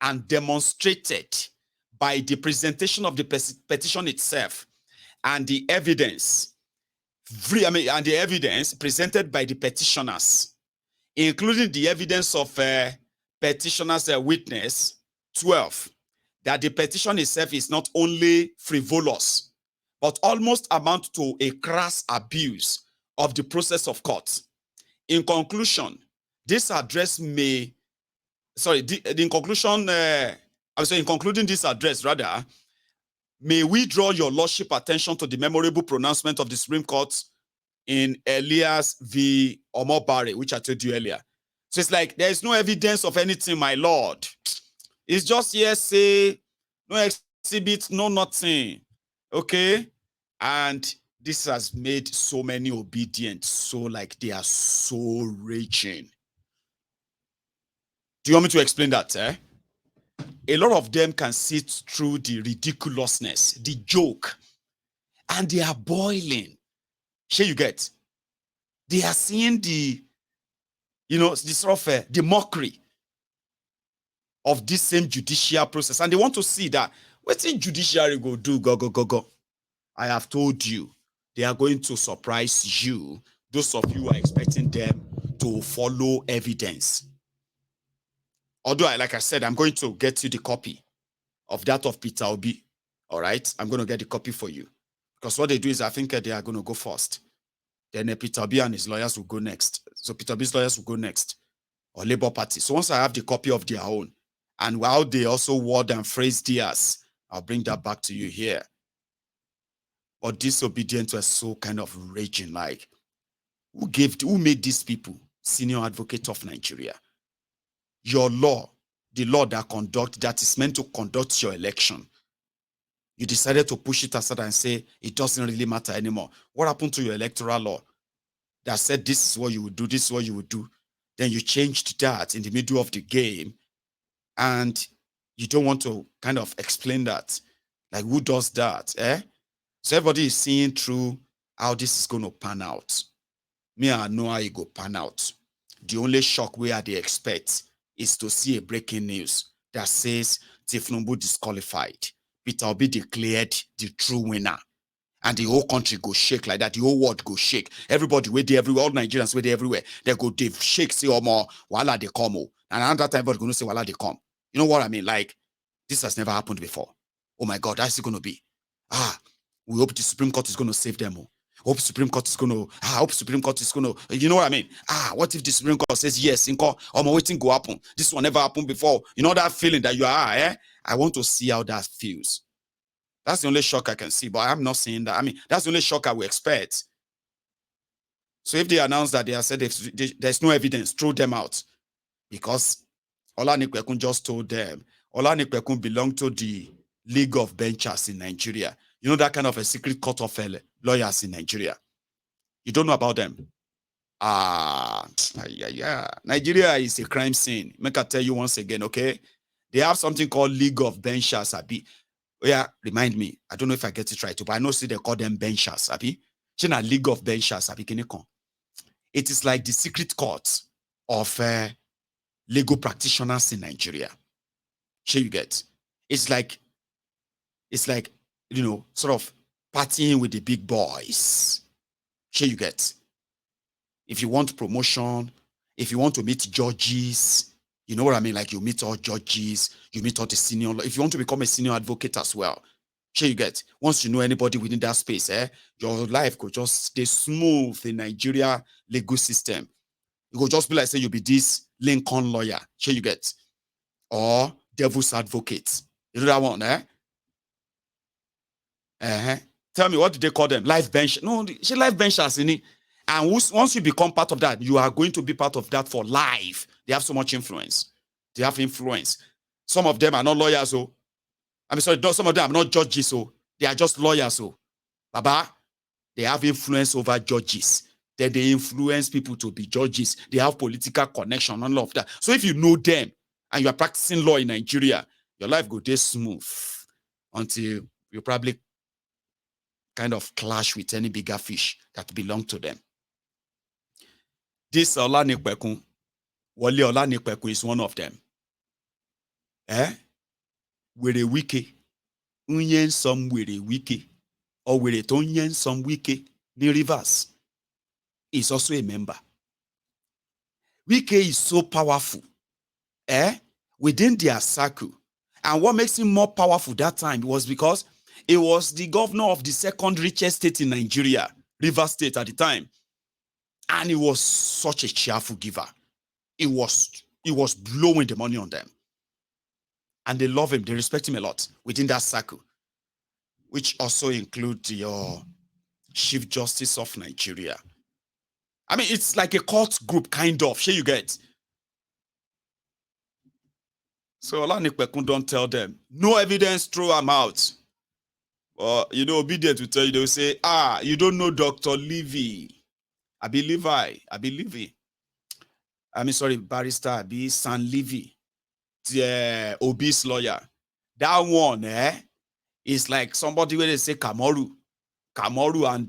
and demonstrated by the presentation of the petition itself and the evidence, and the evidence presented by the petitioners, including the evidence of petitioners' witness 12, that the petition itself is not only frivolous, but almost amount to a crass abuse of the process of court. In conclusion, this address may, in concluding this address, rather, may we draw your lordship attention to the memorable pronouncement of the Supreme Court in Elias v. Omobare, which I told you earlier. So it's like, there is no evidence of anything, my lord. It's just hearsay, no exhibit, no nothing. Okay? And this has made so many obedient, so like they are so raging. Do you want me to explain that? A lot of them can see through the ridiculousness, the joke, and they are boiling. Sure, you get? They are seeing the, the sort of the mockery of this same judicial process, and they want to see that what the judiciary go do, go. I have told you, they are going to surprise you. Those of you who are expecting them to follow evidence. Although, like I said, I'm going to get you the copy of that of Peter Obi. All right? I'm going to get the copy for you. Because what they do is, I think they are going to go first. Then Peter Obi and his lawyers will go next. So Peter Obi's lawyers will go next. Or Labour Party. So once I have the copy of their own, and while they also word and phrase theirs, I'll bring that back to you here. But disobedience was so kind of raging, like, who made these people senior advocate of Nigeria? Your law, the law that is meant to conduct your election, you decided to push it aside and say it doesn't really matter anymore. What happened to your electoral law that said this is what you would do, this is what you would do? Then you changed that in the middle of the game, and you don't want to kind of explain that. Like, who does that? So everybody is seeing through how this is going to pan out. Me, I know how it go pan out. The only shock we are they expect is to see a breaking news that says Tinubu disqualified. Peter Obi declared the true winner. And the whole country go shake like that. The whole world go shake. Everybody wait there everywhere. All Nigerians wait there everywhere. They go, they shake, say, oh, more, wala they come. Oh. And another time, everybody going to say, wala they come. You know what I mean? Like, this has never happened before. Oh my God, that's it going to be. We hope the Supreme Court is going to save them. Hope Supreme Court is going to, hope Supreme Court is going to, you know what I mean? What if the Supreme Court says yes, I'm waiting go happen. This one never happened before. You know that feeling that you are, I want to see how that feels. That's the only shock I can see, but I'm not saying that. I mean, that's the only shock I will expect. So if they announce that they have said there's no evidence, throw them out. Because Olanikwekun just told them, Olanikwekun belonged to the League of Benchers in Nigeria. You know, that kind of a secret court of lawyers in Nigeria. You don't know about them. Nigeria is a crime scene. Make I tell you once again, okay? They have something called League of Benchers, Abi. Yeah, remind me. I don't know if I get it right, but I know see they call them benchers, Abi. China League of Benchers, Abi. It is like the secret court of legal practitioners in Nigeria. Sure, you get. It's like, sort of partying with the big boys. Sure, you get. If you want promotion, if you want to meet judges, you know what I mean? Like, you meet all judges, you meet all the senior. If you want to become a senior advocate as well, sure, you get. Once you know anybody within that space, your life could just stay smooth in Nigeria legal system. You could just be like, say, you'll be this Lincoln lawyer. Sure, you get. Or devil's advocate. You know that one, Tell me, what do they call them? Life bench. No, she life benchers in it. And once you become part of that, you are going to be part of that for life. They have so much influence. They have influence. Some of them are not lawyers, some of them are not judges, they are just lawyers, Baba, they have influence over judges. Then they influence people to be judges. They have political connection, all of that. So if you know them and you are practicing law in Nigeria, your life go this smooth until you probably kind of clash with any bigger fish that belong to them. This Olanikwekun, Wole Olanikwekun is one of them. Were wiki, unyen some were wiki, or were it onyen some wiki, the reverse, is also a member. Wike is so powerful, within their circle. And what makes him more powerful that time was because he was the governor of the second richest state in Nigeria, Rivers State at the time. And he was such a cheerful giver. He was blowing the money on them. And they love him, they respect him a lot within that circle, which also includes your Chief Justice of Nigeria. I mean, it's like a cult group, kind of. Sure, you get. So Olanipekun don't tell them, no evidence, throw them out. Or, obedient to tell you, they'll say, you don't know Dr. Levy. I be Levi. I mean, sorry, barrister, I be San Levy. The obese lawyer. That one, is like somebody where they say Kamoru and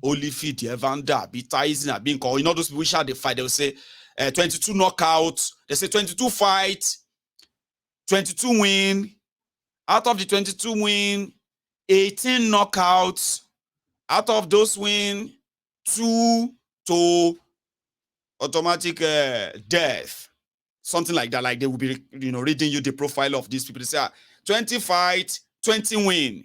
Olifi, the Evander, be Tyson, being called. Those people which are the fight, they'll say 22 knockouts. They say 22 fights. 22 win. Out of the 22 win, 18 knockouts. Out of those win, 2 to automatic death. Something like that. Like they will be, reading you the profile of these people. They say 20 fight, 20 win.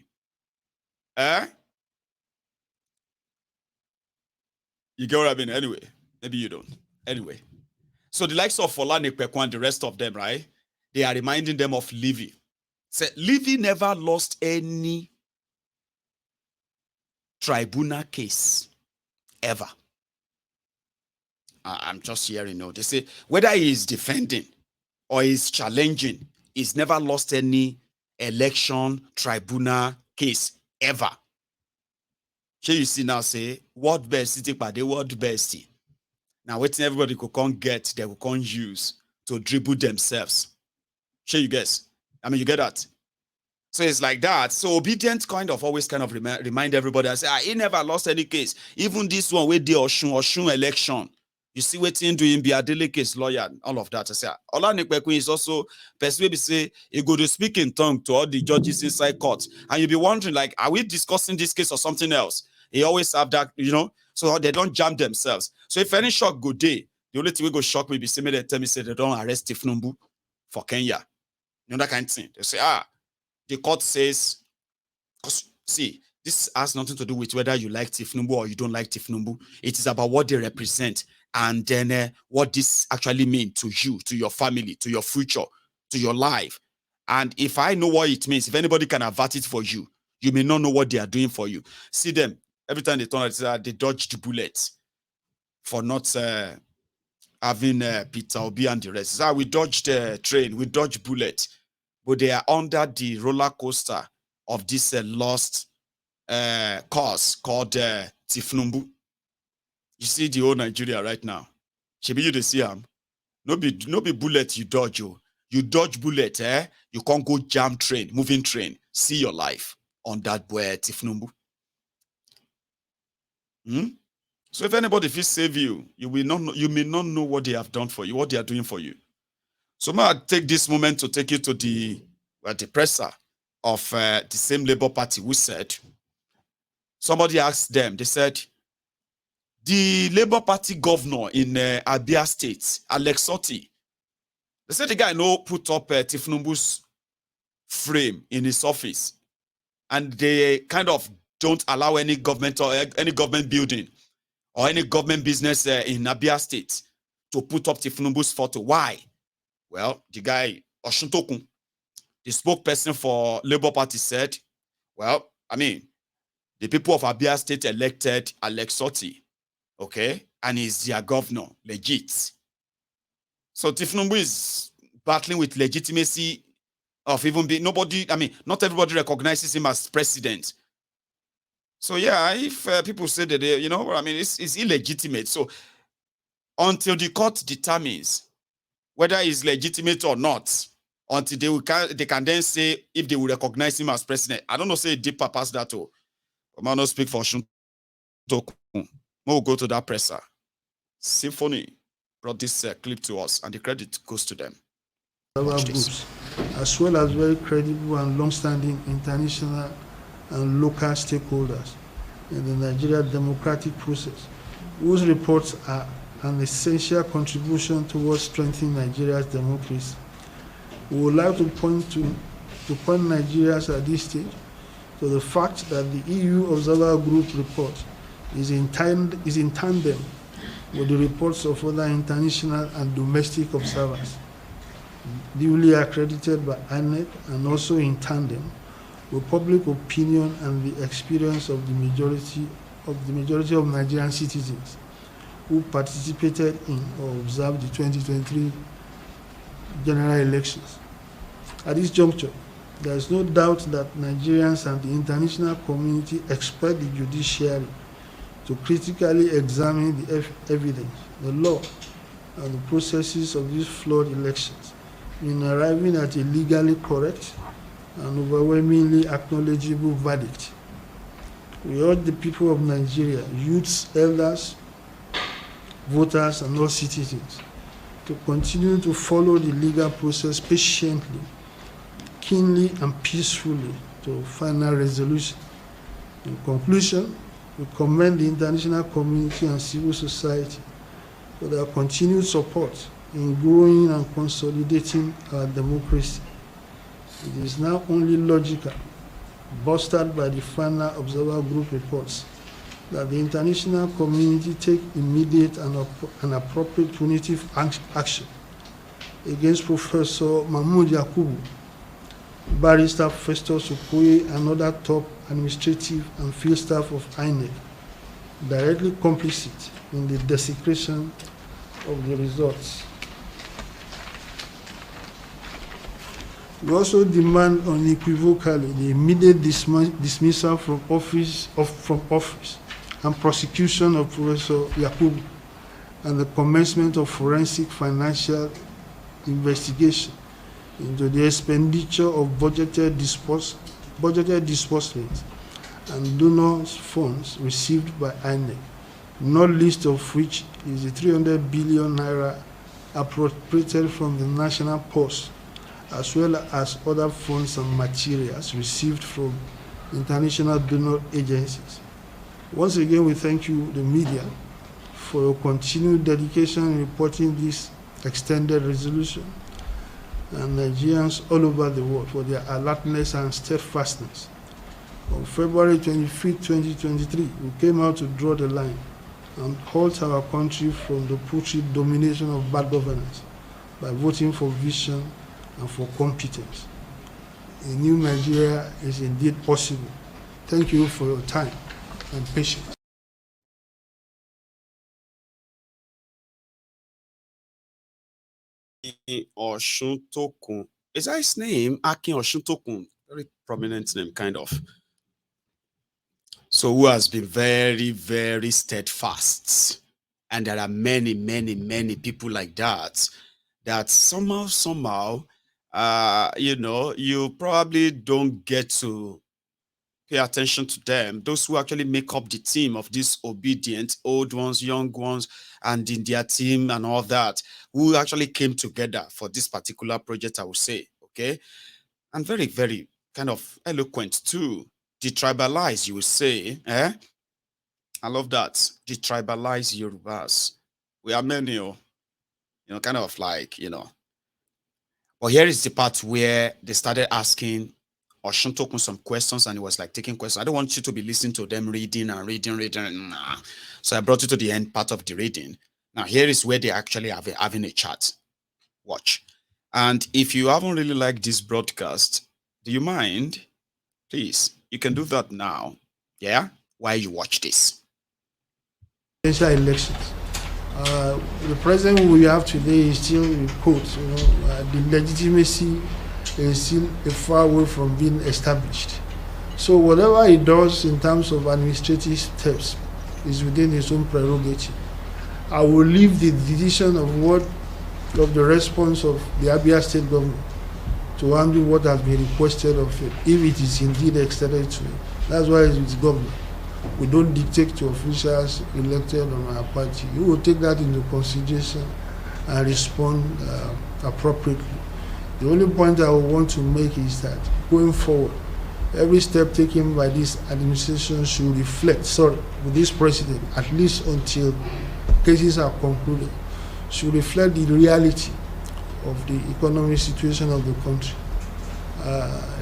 You get what I mean? Anyway, maybe you don't. Anyway. So the likes of Olanipekun and the rest of them, right? They are reminding them of Levy. So Levy never lost any tribunal case ever. I'm just hearing, they say whether he is defending or is challenging, he's never lost any election tribunal case ever. So you see now say, what best city by the word best. Now waiting everybody could come get, they will come use to dribble themselves. Sure, you guess. I mean, you get that. So it's like that. So obedient kind of always kind of remind everybody. I say, he never lost any case. Even this one with the Oshun election. You see what in doing be a delicate lawyer, all of that. I say, Olanipekun is also person say he go to speak in tongue to all the judges inside court. And you'll be wondering, like, are we discussing this case or something else? He always have that, so they don't jam themselves. So if any shock go day, the only thing we go shock me be say, they tell me say they don't arrest Tinubu for Kenya. That kind of thing. They say, the court says, because see, this has nothing to do with whether you like Tinubu or you don't like Tinubu. It is about what they represent and then what this actually means to you, to your family, to your future, to your life. And if I know what it means, if anybody can avert it for you, you may not know what they are doing for you. See them, every time they turn out, they dodge the bullets for not having Peter Obi and the rest. We dodged the train, we dodged bullet, but they are under the roller coaster of this lost cause called Tinubu. You see the whole Nigeria right now. Should you to see him? No be bullet you dodge you. You dodge bullet, you can't go jam train, moving train. See your life on that boy Tinubu. So if anybody will save you, you may not know what they have done for you, what they are doing for you. So may I take this moment to take you to the presser of the same Labour Party who said, somebody asked them, they said, the Labour Party governor in Abia State, Alex Otti, they said the guy put up Tinubu's frame in his office, and they kind of don't allow any government or any government building or any government business in Abia State to put up Tinubu's photo. Why? Well, the guy, Oshuntokun, the spokesperson for Labour Party said, well, I mean, the people of Abia State elected Alex Otti, okay? And he's their governor, legit. So Tinubu is battling with legitimacy of even being not everybody recognizes him as president. So yeah, if people say that it's illegitimate. So until the court determines whether he's legitimate or not, until they can then say if they will recognize him as president. I don't know, say deeper past that. I might not speak for Shuntoku. We'll go to that presser. Symphony brought this clip to us, and the credit goes to them. Groups as well as very credible and long-standing international and local stakeholders in the Nigerian democratic process, whose reports are an essential contribution towards strengthening Nigeria's democracy. We would like to point Nigerians at this stage to the fact that the EU Observer Group report is in tandem with the reports of other international and domestic observers, duly accredited by INEC, and also in tandem with public opinion and the experience of the majority of Nigerian citizens who participated in or observed the 2023 general elections. At this juncture, there is no doubt that Nigerians and the international community expect the judiciary to critically examine the evidence, the law, and the processes of these flawed elections in arriving at a legally correct and overwhelmingly acknowledgeable verdict. We urge the people of Nigeria, youths, elders, voters, and all citizens to continue to follow the legal process patiently, keenly, and peacefully to final resolution. In conclusion, we commend the international community and civil society for their continued support in growing and consolidating our democracy. It is now only logical, bolstered by the final Observer Group reports, that the international community take immediate and appropriate punitive action against Professor Mahmoud Yakubu, Barrister Festus Okoye, and other top administrative and field staff of INEC, directly complicit in the desecration of the results. We also demand unequivocally the immediate dismissal from office and prosecution of Professor Yakubu, and the commencement of forensic financial investigation into the expenditure of budgeted disbursements and donors' funds received by INEC, not least of which is the 300 billion naira appropriated from the National Post, as well as other funds and materials received from international donor agencies. Once again, we thank you, the media, for your continued dedication in reporting this extended resolution, and Nigerians all over the world for their alertness and steadfastness. On February 25, 2023, we came out to draw the line and halt our country from the paltry domination of bad governance by voting for vision and for competence. A new Nigeria is indeed possible. Thank you for your time and patience. Oshuntokun. Is that his name? Akin Oshuntokun. Very prominent name, kind of. So who has been very, very steadfast. And there are many, many, many people like that somehow, you probably don't get to pay attention to them. Those who actually make up the team of these obedient, old ones, young ones, and in their team and all that, who actually came together for this particular project, I would say, okay? And very, very kind of eloquent too. Detribalize, you would say, eh? I love that. Detribalize Yorubas. We are many, kind of like, But here is the part where they started asking Oshuntokun some questions, and it was like taking questions. I don't want you to be listening to them reading. Nah. So I brought you to the end part of the reading. Now, here is where they actually have having a chat. Watch. And if you haven't really liked this broadcast, do you mind? Please, you can do that now. Yeah? While you watch this. Elections. The president we have today is still in quotes. The legitimacy is still far away from being established. So whatever he does in terms of administrative steps is within his own prerogative. I will leave the decision of the response of the Abia State government to handle what has been requested of it, if it is indeed extended to it. That's why it's government. We don't dictate to officials elected on our party. You will take that into consideration and respond appropriately. The only point I would want to make is that going forward, every step taken by this administration should reflect, with this president, at least until cases are concluded, should reflect the reality of the economic situation of the country,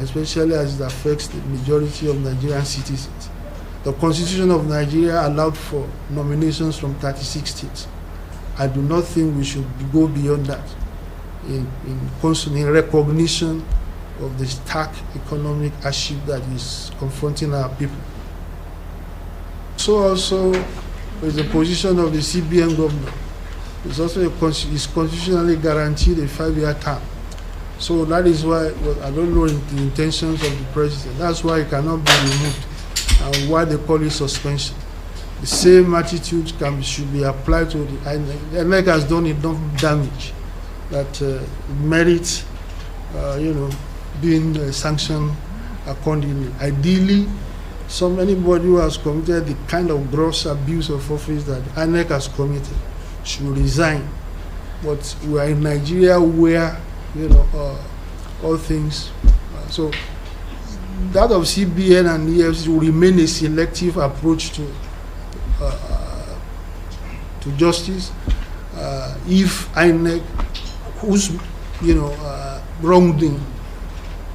especially as it affects the majority of Nigerian citizens. The Constitution of Nigeria allowed for nominations from 36 states. I do not think we should go beyond that in recognition of the stark economic hardship that is confronting our people. So also is the position of the CBN governor. It's also is constitutionally guaranteed a 5-year term. So that is why, well, I don't know the intentions of the president. That's why it cannot be removed and why they call it suspension. The same attitude should be applied to the INEC. The INEC has done enough damage that merits, being sanctioned accordingly. Ideally, anybody who has committed the kind of gross abuse of office that INEC has committed should resign. But we are in Nigeria where, all things. So that of CBN and EFC will remain a selective approach to justice. If INEC, whose wrongdoing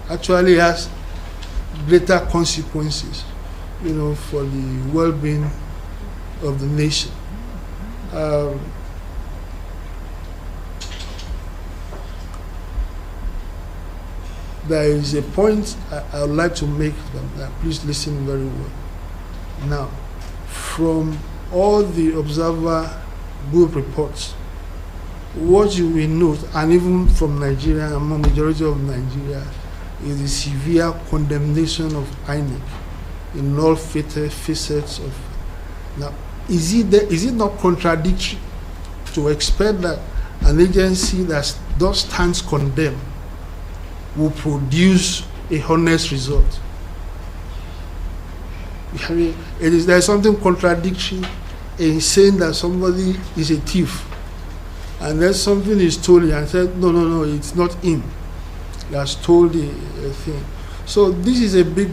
actually has greater consequences, for the well-being of the nation. There is a point I would like to make, please listen very well. Now, from all the observer group reports, what you will note, and even from Nigeria, among majority of Nigeria, is the severe condemnation of INEC in all facets of. Now, is it not contradictory to expect that an agency that does stands condemned will produce a honest result? I mean, there's something contradictory in saying that somebody is a thief, and then something is stolen and said, no, it's not him. He has stole the thing. So this is a big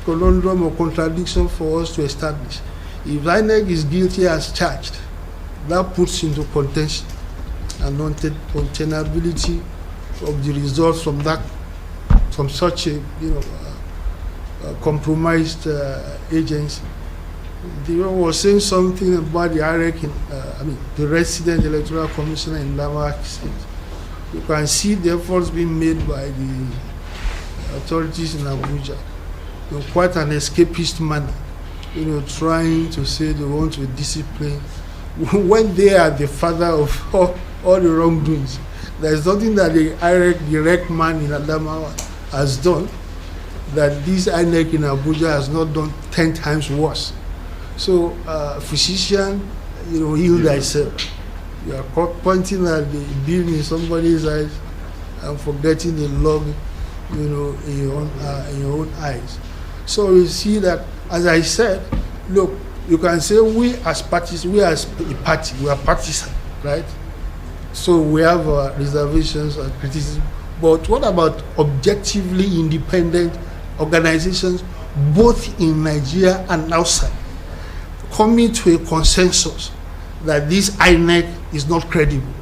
conundrum or contradiction for us to establish. If INEC is guilty as charged, that puts into contention and untenability of the results from such a compromised agency. The one was saying something about the INEC, the resident electoral commissioner in Lama State. You can see the efforts being made by the authorities in Abuja in quite an escapist manner, trying to say they want to discipline when they are the father of all the wrongdoings. There is nothing that the INEC direct man in Adamawa has done that this INEC in Abuja has not done 10 times worse. So, physician, heal thyself. You are pointing at the beam in somebody's eyes and forgetting the log, in your own eyes. So you see that, as I said, look, you can say we as parties, we as a party, we are partisan, right? So we have reservations and criticism. But what about objectively independent organizations, both in Nigeria and outside, coming to a consensus that this INEC is not credible?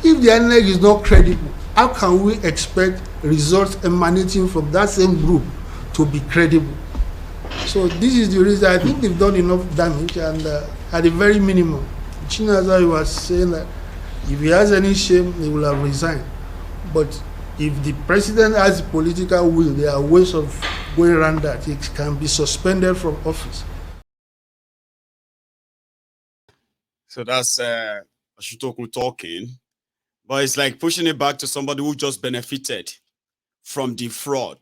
If the INEC is not credible, how can we expect results emanating from that same group to be credible? So this is the reason I think they've done enough damage, and at the very minimum, Chinaza was saying that if he has any shame, he will have resigned. But if the president has political will, there are ways of going around that. He can be suspended from office. So that's Ashutoku talking. But it's like pushing it back to somebody who just benefited from the fraud.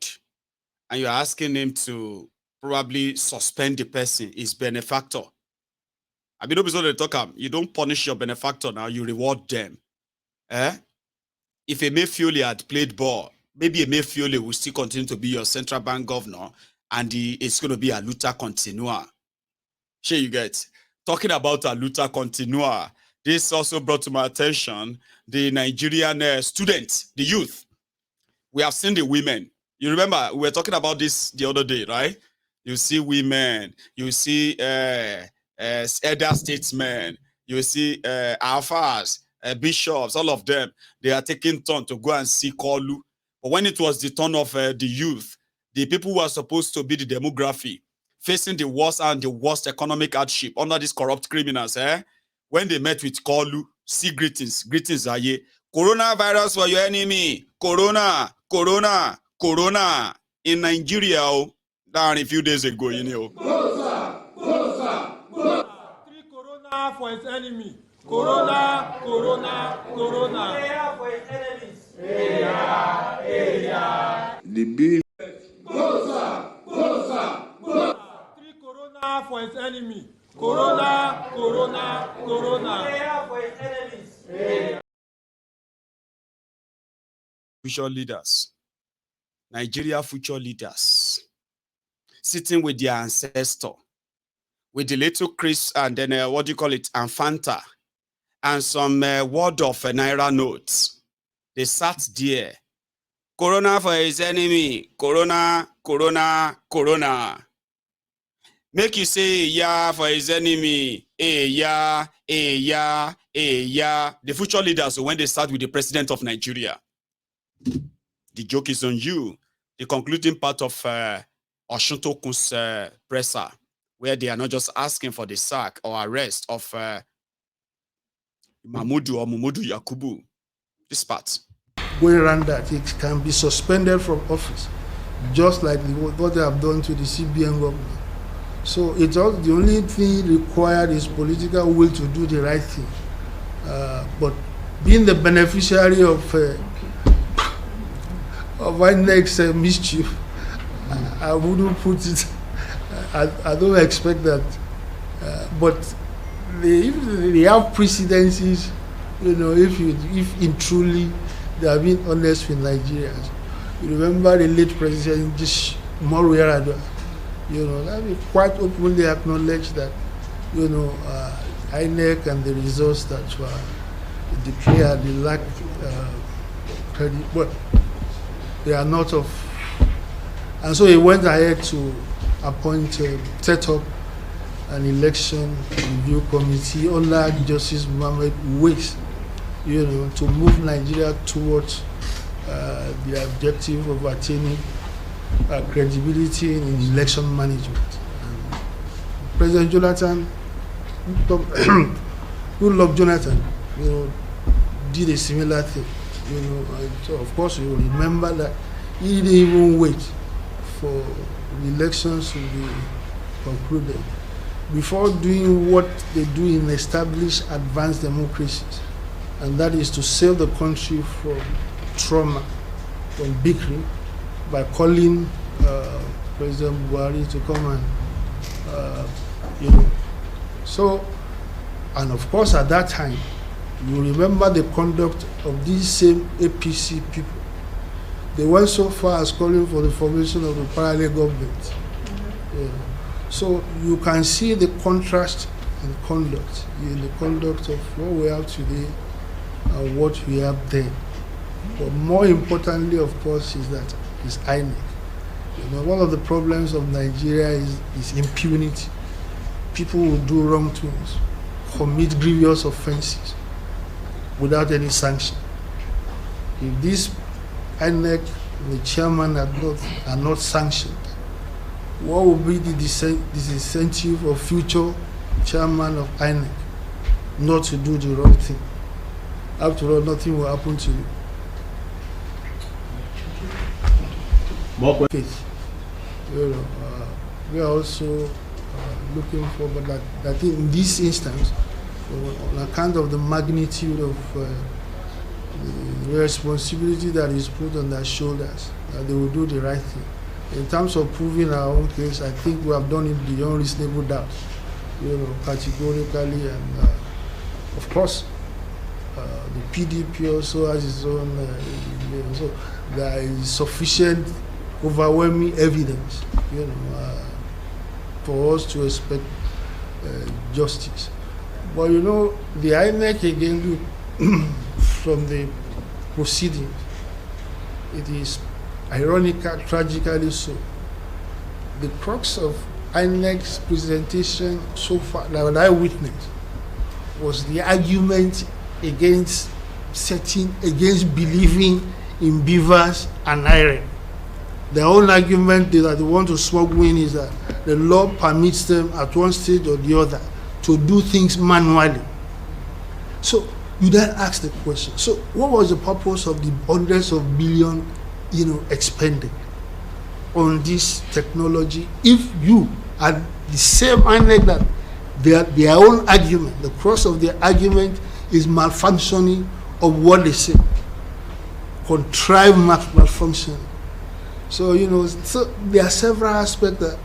And you're asking him to probably suspend the person, his benefactor. I mean, nobody talk about, you don't punish your benefactor now, you reward them. If Emefiole had played ball, maybe Emefiole will still continue to be your central bank governor, and it's going to be a luta continua. Sure, you get. Talking about a luta continua, this also brought to my attention the Nigerian students, the youth. We have seen the women. You remember, we were talking about this the other day, right? You see women, you see elder statesmen, you see alphas, bishops, all of them. They are taking turn to go and see Kolu. But when it was the turn of the youth, the people who are supposed to be the demography, facing the worst and the worst economic hardship under these corrupt criminals, when they met with Kolu, see greetings, Aye. Coronavirus for your enemy. Corona. In Nigeria, down a few days ago, you know. Three corona for his enemy. Corona. For his enemies. The bill. Three corona for his enemy. Corona. For his enemies. Future leaders, Nigeria future leaders, sitting with their ancestor, with the little Chris and then and Fanta, and some word of Naira notes. They sat there. Corona for his enemy. Corona. Make you say yeah for his enemy. Yeah. The future leaders, when they start with the president of Nigeria. The joke is on you. The concluding part of Oshuntokun's presser, where they are not just asking for the sack or arrest of Mahmudu or Mumudu Yakubu. This part. Going around that, it can be suspended from office, just like what they have done to the CBN government. So it's all, the only thing required is political will to do the right thing. But being the beneficiary of INEC's mischief, I wouldn't put it. I don't expect that. But if they have precedences, if in truly they are being honest with Nigerians. You remember the late president, Moruyaradua, that we quite openly acknowledged that, INEC and the results that were declared, they lack credit. Well, they are not of, and so he went ahead to set up an election review committee under Justice Mohammed Wais, to move Nigeria towards the objective of attaining credibility in election management. And President Jonathan, Goodluck Jonathan, did a similar thing. So of course you remember that he didn't even wait for the elections to be concluded before doing what they do in established advanced democracies, and that is to save the country from trauma, from bickering, by calling President Buhari to come and, So, and of course at that time, you remember the conduct of these same APC people. They went so far as calling for the formation of the parallel government. So you can see the contrast in conduct, in the conduct of what we have today and what we have then. But more importantly, of course, is INEC. One of the problems of Nigeria is impunity. People will do wrong things, commit grievous offenses without any sanction. If this INEC, the chairman are not sanctioned, what will be the disincentive of future chairman of INEC not to do the wrong thing? After all, nothing will happen to you. We are also looking for, but that in this instance, on account of the magnitude of the responsibility that is put on their shoulders, that they will do the right thing. In terms of proving our own case, I think we have done it beyond reasonable doubt, categorically, and of course, the PDP also has its own. So there is sufficient, overwhelming evidence, for us to expect justice. But the INEC again, from the proceedings, it is ironically, tragically so. The crux of INEC's presentation so far that I witnessed was the argument against believing in beavers and iron. Their own argument that they want to smuggle in is that the law permits them at one stage or the other to do things manually. So you then ask the question, so what was the purpose of the hundreds of billions, expended on this technology if you are the same INEC that their own argument, the crux of their argument is malfunctioning of what they say, contrived malfunctioning. So, so there are several aspects that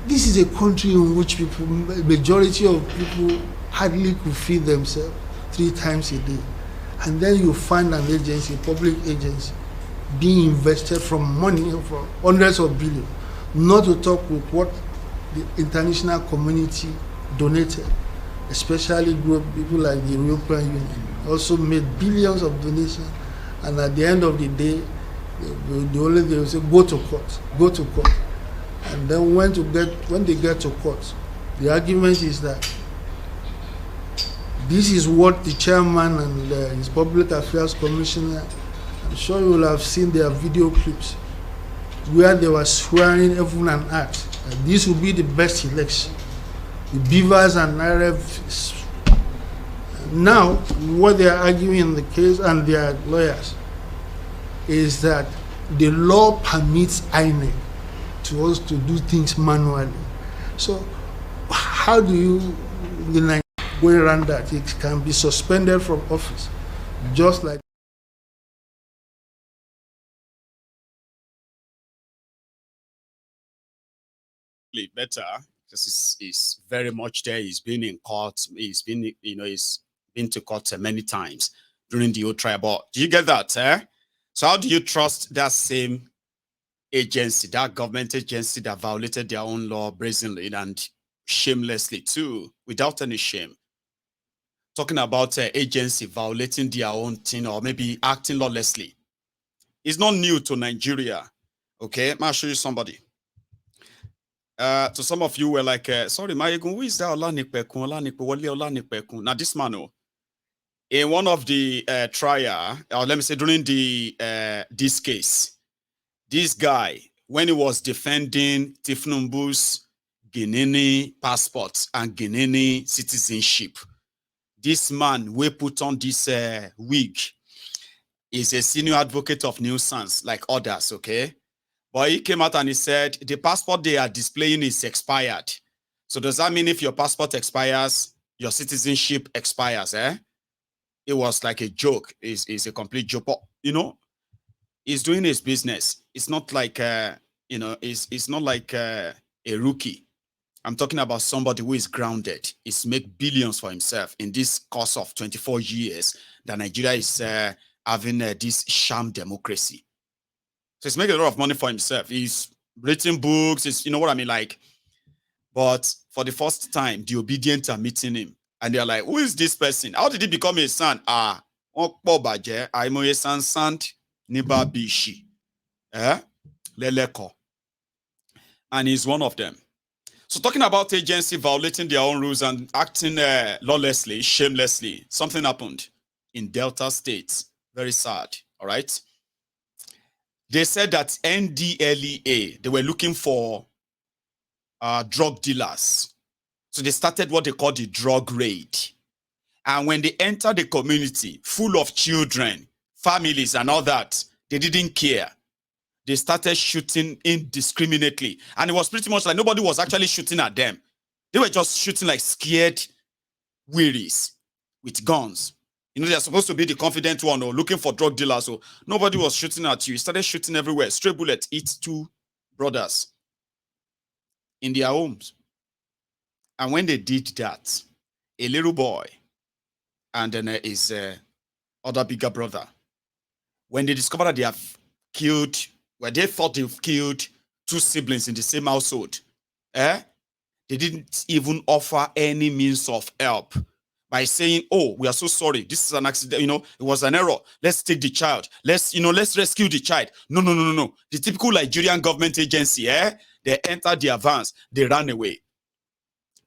this is a country in which majority of people hardly could feed themselves 3 times a day. And then you find an agency, a public agency, being invested from money, from hundreds of billions, not to talk with what the international community donated, especially people like the European Union, also made billions of donations, and at the end of the day, the only thing they will say, go to court. And then when they get to court, the argument is that this is what the chairman and his public affairs commissioner, I'm sure you will have seen their video clips where they were swearing heaven and earth that this will be the best election. The beavers and IRF. Now, what they are arguing in the case and their lawyers is that the law permits INEC to us to do things manually. So how do you go around that? It can be suspended from office, just like better because it's very much there. He's been in court. He's been to court many times during the old trial. But do you get that? So how do you trust that same agency, that government agency that violated their own law brazenly and shamelessly too, without any shame? Talking about agency violating their own thing or maybe acting lawlessly. It's not new to Nigeria. Okay, I'll show you somebody. To some of you were like, sorry, Mayegun, who is that Olanipekun? Now this man, in one of the trial, or let me say during the this case, this guy, when he was defending Tinubu's Guinean passports and Guinean citizenship, this man we put on this wig is a senior advocate of nuisance like others, okay? But he came out and he said, the passport they are displaying is expired. So does that mean if your passport expires, your citizenship expires, It was like a joke. It's a complete joke. But, he's doing his business. It's not like, it's not like a rookie. I'm talking about somebody who is grounded. He's made billions for himself in this course of 24 years that Nigeria is having this sham democracy. So he's making a lot of money for himself. He's written books. It's, you know what I mean? Like, but for the first time, the obedient are meeting him. And they're like, who is this person? How did he become a son? I'm san niba bishi. Leleko. And he's one of them. So talking about agency violating their own rules and acting lawlessly, shamelessly, something happened in Delta State. Very sad, all right? They said that NDLEA, they were looking for drug dealers. So they started what they call the drug raid. And when they entered the community full of children, families and all that, they didn't care. They started shooting indiscriminately. And it was pretty much like nobody was actually shooting at them. They were just shooting like scared wearies with guns. They're supposed to be the confident one or looking for drug dealers. So nobody was shooting at you. He started shooting everywhere. Stray bullet hit 2 brothers in their homes. And when they did that, a little boy and then his other bigger brother, when they discovered that they have killed, where they thought they've killed 2 siblings in the same household, they didn't even offer any means of help. by saying, oh, we are so sorry. This is an accident. It was an error. Let's take the child. Let's rescue the child. No, no, no, no, no. The typical Nigerian government agency, they entered the advance. They ran away.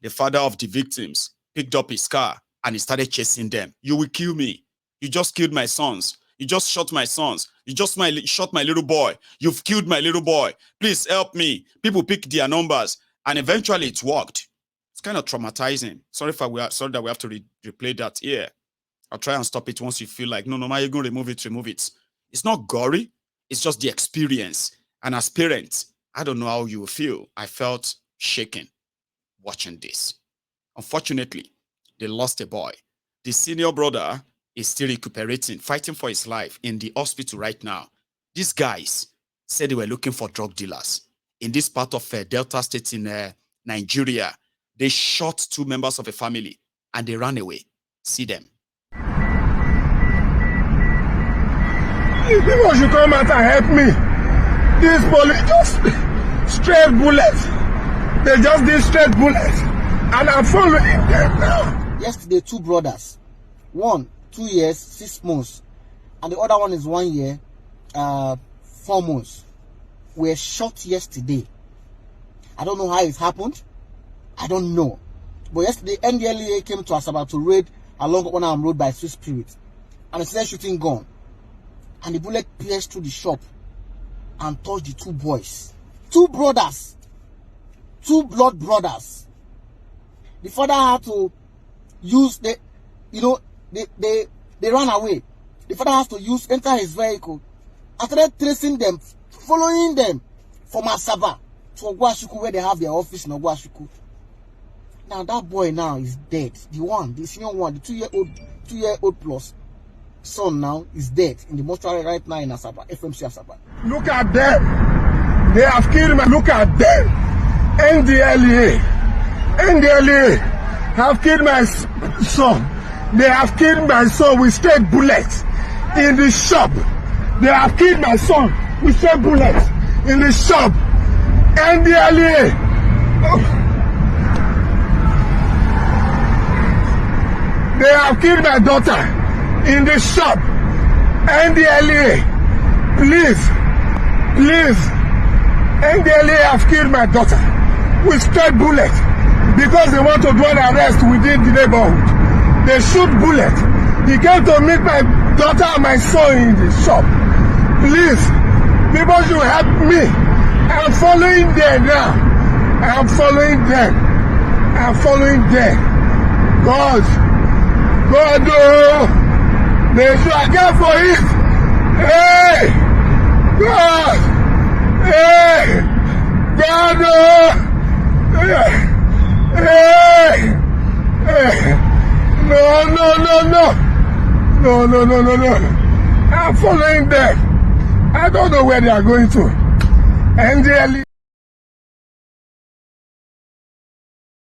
The father of the victims picked up his car and he started chasing them. You will kill me. You just killed my sons. You just shot my sons. You just shot my little boy. You've killed my little boy. Please help me. People picked their numbers. And eventually it worked. It's kind of traumatizing. Sorry that we have to replay that here. I'll try and stop it once you feel like, no, you're going to remove it. It's not gory. It's just the experience. And as parents, I don't know how you feel. I felt shaken watching this. Unfortunately, they lost a boy. The senior brother is still recuperating, fighting for his life in the hospital right now. These guys said they were looking for drug dealers in this part of Delta State in Nigeria. They shot 2 members of a family and they ran away. See them. People should come out and help me. This police just straight bullets. They just did straight bullets. And I'm following them now. Yesterday, 2 brothers. One, 2 years, 6 months. And the other one is 1 year, 4 months. Were shot yesterday. I don't know how it happened. I don't know. But yesterday, NDLEA came to Asaba to raid along Onam Road by Swiss Spirit. And they started shooting gun. And the bullet pierced through the shop and touched the 2 boys. 2 brothers. 2 blood brothers. The father had to use they ran away. The father has to enter his vehicle and started tracing them, following them from Asaba to Ogwashuku, where they have their office in Ogwashuku. Now that boy now is dead. The senior one, the 2-year-old plus son now is dead in the mortuary right now in Asaba, FMC Asaba. Look at them. They have killed me. Look at them. NDLEA have killed my son. They have killed my son with straight bullets in the shop. They have killed my son with straight bullets in the shop. NDLEA. They have killed my daughter in the shop. NDLEA. Please. NDLEA have killed my daughter with straight bullets because they want to do an arrest within the neighborhood. They shoot bullets. He came to meet my daughter and my son in the shop. Please, people should help me. I'm following them now. I'm following them. God, oh, they should account for it. Hey, God, oh. Hey! No. I'm following them. I don't know where they are going to. And they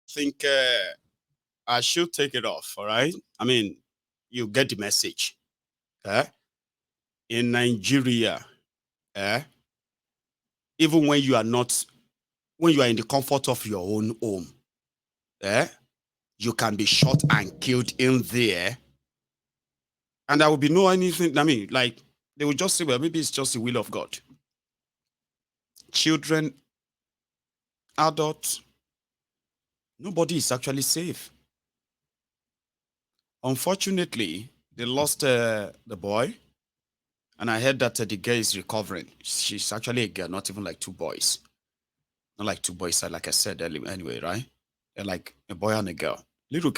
think I should take it off, all right? I mean, you get the message. In Nigeria, even when you are in the comfort of your own home, you can be shot and killed in there. And there will be no anything, I mean, like, they will just say, well, maybe it's just the will of God. Children, adults, nobody is actually safe. Unfortunately, they lost the boy. And I heard that the girl is recovering. She's actually a girl, not even like 2 boys. Not like 2 boys, like I said earlier, anyway, right? They're like a boy and a girl. Little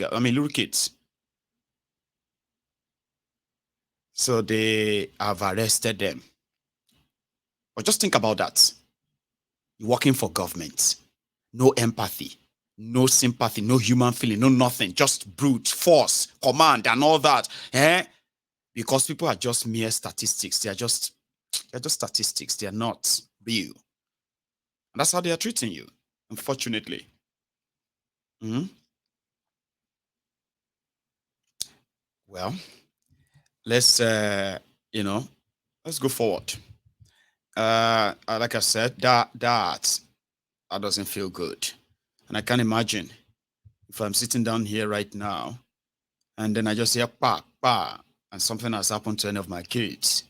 kids. So they have arrested them. But just think about that. You're working for government. No empathy, no sympathy, no human feeling, no nothing. Just brute force, command, and all that. Because people are just mere statistics. They're just statistics. They're not real. And that's how they are treating you, unfortunately. Well, let's let's go forward. Like I said, that doesn't feel good. And I can't imagine if I'm sitting down here right now and then I just hear pa, pa, and something has happened to any of my kids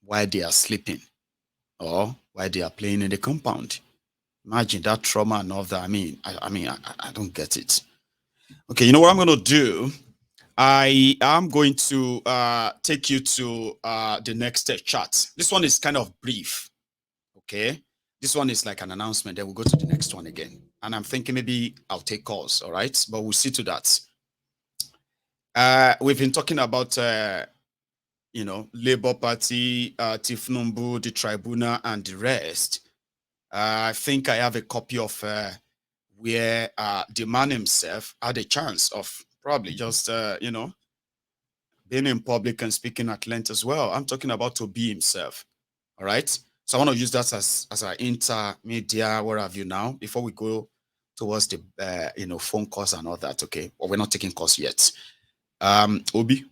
while they are sleeping or while they are playing in the compound. Imagine that trauma and all that. I don't get it. Okay, you know what I'm going to do? I am going to take you to the next chat. This one is kind of brief. Okay, this one is like an announcement. Then we'll go to the next one again. And I'm thinking maybe I'll take calls. All right, but we'll see to that. We've been talking about Labour Party, Tinubu, the tribunal, and the rest. I think I have a copy of where the man himself had a chance of probably just, being in public and speaking at length as well. I'm talking about Toby himself. All right. So I want to use that as our intermedia, where have you now, before we go towards the, phone calls and all that. Okay. Well, we're not taking calls yet. Obi.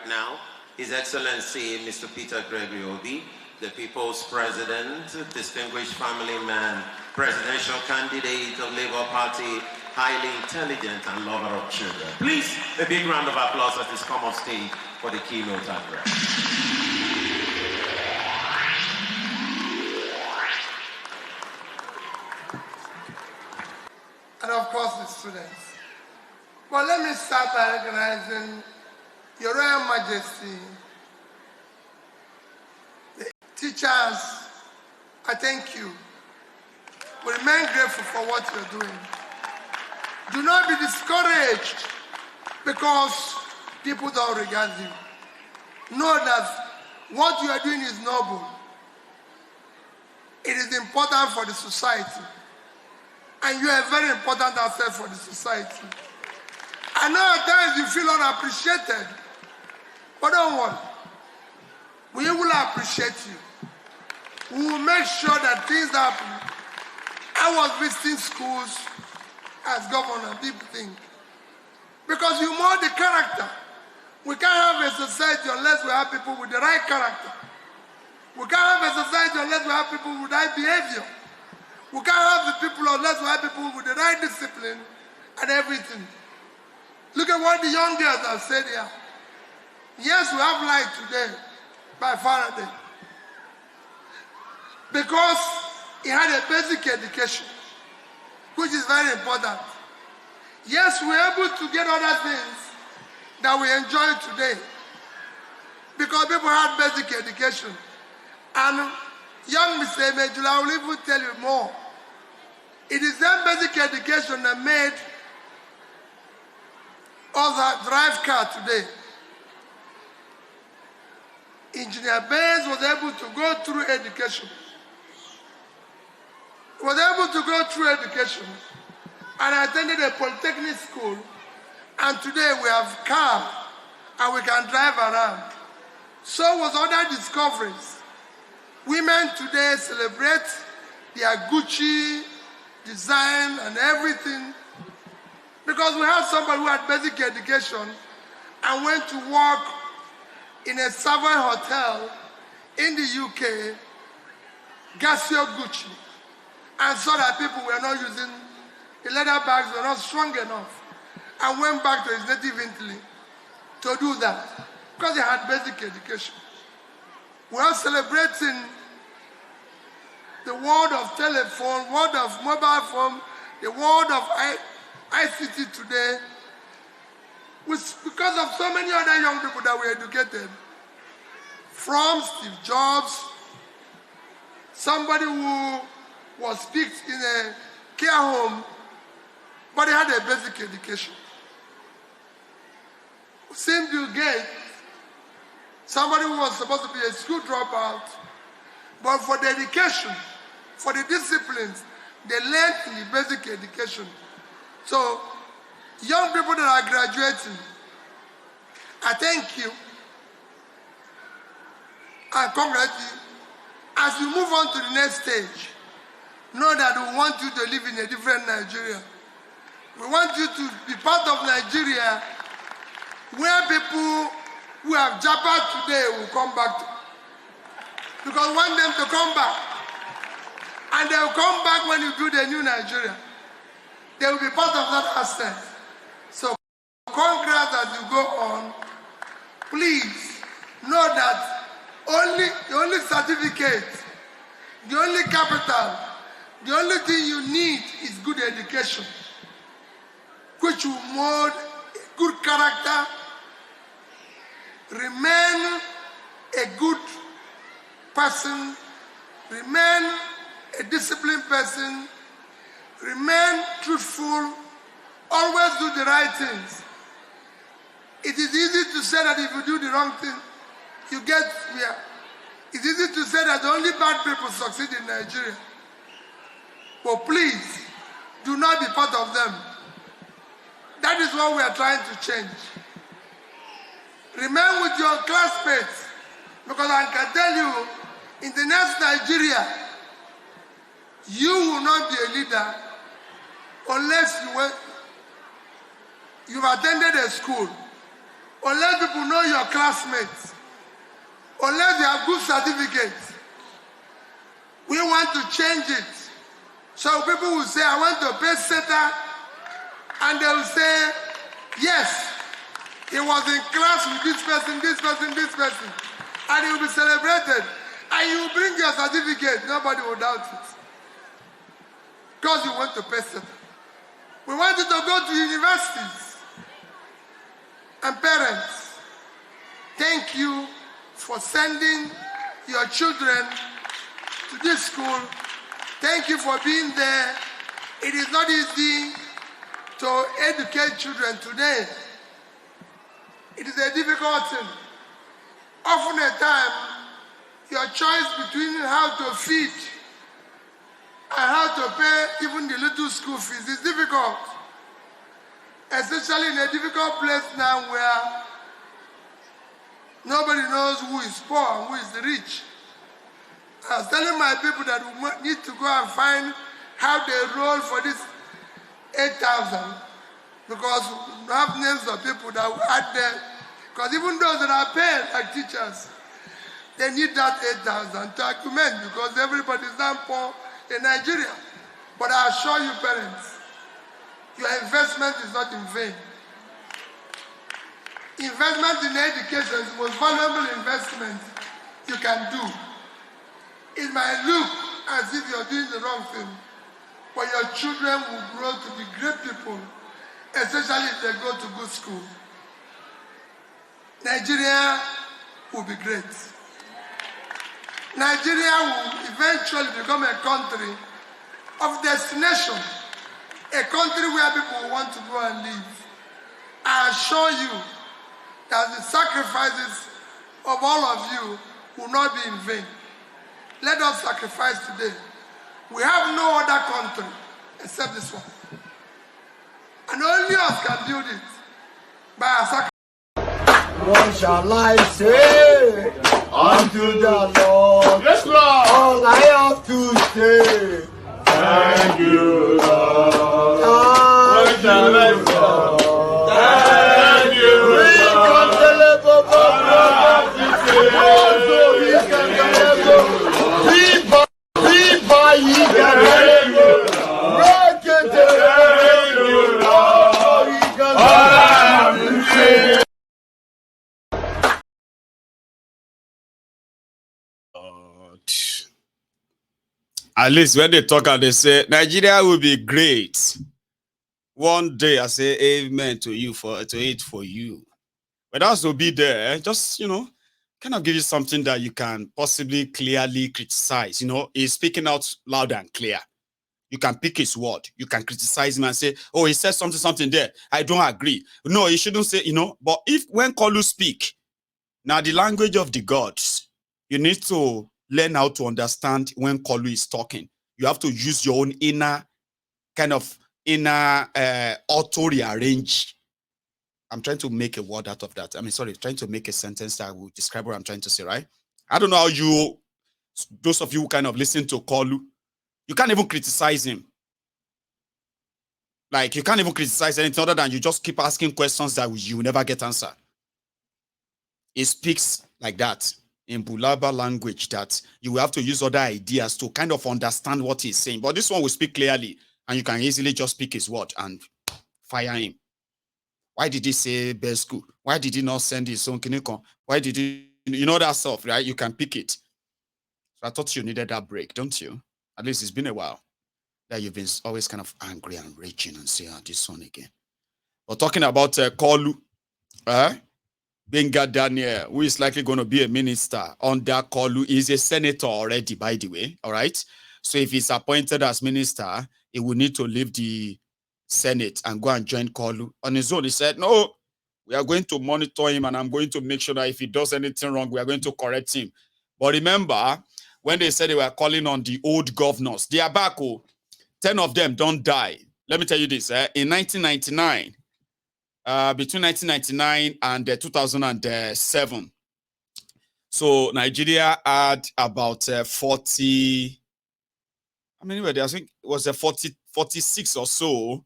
Now, His Excellency, Mr. Peter Gregory Obi, the People's President, distinguished family man, presidential candidate of Labour Party, highly intelligent and lover of children. Please, a big round of applause as he's come off stage for the keynote address. And of course the students. But let me start by recognizing Your Royal Majesty, the teachers. I thank you. We remain grateful for what you're doing. Do not be discouraged because people don't regard you. Know that what you are doing is noble. It is important for the society. And you are a very important asset for the society. I know at times you feel unappreciated, but don't worry. We will appreciate you. We will make sure that things happen. I was visiting schools as governor, people think. Because you mold the character. We can't have a society unless we have people with the right character. We can't have a society unless we have people with the right behavior. We can't have the people unless we have people with the right discipline and everything. Look at what the young girls have said here. Yes, we have light today by Faraday. Because he had a basic education, which is very important. Yes, we're able to get other things that we enjoy today because people had basic education. And young Mr. Emefiole, I will even tell you more. It is that basic education that made us drive car today. Engineer Benz was able to go through education. Was able to go through education. And I attended a polytechnic school. And today we have car and we can drive around. So was other discoveries. Women today celebrate their Gucci design and everything because we have somebody who had basic education and went to work in a Savoy hotel in the UK, Garcia Gucci, and saw that people were not using the leather bags, were not strong enough, and went back to his native Italy to do that because he had basic education. We are celebrating the world of telephone, world of mobile phone, the world of ICT today, because of so many other young people that were educated. From Steve Jobs, somebody who was picked in a care home, but he had a basic education. Same Bill Gates, somebody who was supposed to be a school dropout, but for the education, for the disciplines, they learned in the basic education. So, young people that are graduating, I thank you and congratulate you. As you move on to the next stage, know that we want you to live in a different Nigeria. We want you to be part of Nigeria where people who have jabbed today will come back to. Because we want them to come back. And they will come back when you build a new Nigeria. They will be part of that asset. So Congress as you go on, please know that the only certificate, the only capital, the only thing you need is good education, which will mold a good character, remain a good person, remain a disciplined person, remain truthful, always do the right things. It is easy to say that if you do the wrong thing, you get fear. It's easy to say that only bad people succeed in Nigeria. But please, do not be part of them. That is what we are trying to change. Remain with your classmates, because I can tell you, in the next Nigeria, you will not be a leader unless you've attended a school, unless people know your classmates, unless you have good certificates. We want to change it. So people will say, I want to pay SETA, and they will say, yes, he was in class with this person, this person, this person, and he will be celebrated. And you bring your certificate, nobody will doubt it. Because you want to pay SETA. We want you to go to universities. And parents, thank you for sending your children to this school. Thank you for being there. It is not easy to educate children today. It is a difficult thing. Often at time, your choice between how to feed and how to pay even the little school fees is difficult. Especially in a difficult place now where nobody knows who is poor and who is rich. I was telling my people that we need to go and find how they roll for this 8,000, because we have names of people that will add there. Because even those that are paid like teachers, they need that 8,000 to accumulate, because everybody is not poor in Nigeria. But I assure you, parents, your investment is not in vain. Investment in education is the most valuable investment you can do. It might look as if you're doing the wrong thing, but your children will grow to be great people, especially if they go to good school. Nigeria will be great. Nigeria will eventually become a country of destination, a country where people want to go and live. I assure you that the sacrifices of all of you will not be in vain. Let us sacrifice today. We have no other country except this one. And only us can build it by our sacrifice. What shall I say unto the Lord? Yes, Lord. All I have to say, Thank you, Lord. what shall I say? Thank you, At least when they talk and they say Nigeria will be great. One day I say amen to you for you. But that's to be there. Just kind of give you something that you can possibly clearly criticize. He's speaking out loud and clear. You can pick his word. You can criticize him and say, oh, he said something there. I don't agree. No, he shouldn't say, But when Kolu speak, now the language of the gods, you need to learn how to understand when Kolu is talking. You have to use your own inner auto rearrange. I'm trying to make a word out of that. Trying to make a sentence that will describe what I'm trying to say, right? I don't know how those of you who kind of listen to Kolu, you can't even criticize him. Like, you can't even criticize anything other than you just keep asking questions that you will never get answered. He speaks like that in Bulaba language that you will have to use other ideas to kind of understand what he's saying. But this one will speak clearly, and you can easily just pick his word and fire him. Why did he say best school? Why did he not send his own Kinikon? Why did he, that stuff, right? You can pick it. So I thought you needed that break, don't you? At least it's been a while that you've been always kind of angry and raging and saying, this one again. But talking about Kolu, Benga Daniel, who is likely going to be a minister under Kolu, is a senator already, by the way, all right? So if he's appointed as minister, he will need to leave the Senate and go and join Kolu. On his own, he said, no, we are going to monitor him and I'm going to make sure that if he does anything wrong, we are going to correct him. But remember, when they said they were calling on the old governors, they are back. 10 of them don't die. Let me tell you this. In 1999, between 1999 and 2007, so Nigeria had about 40, I mean, I think it was 46 or so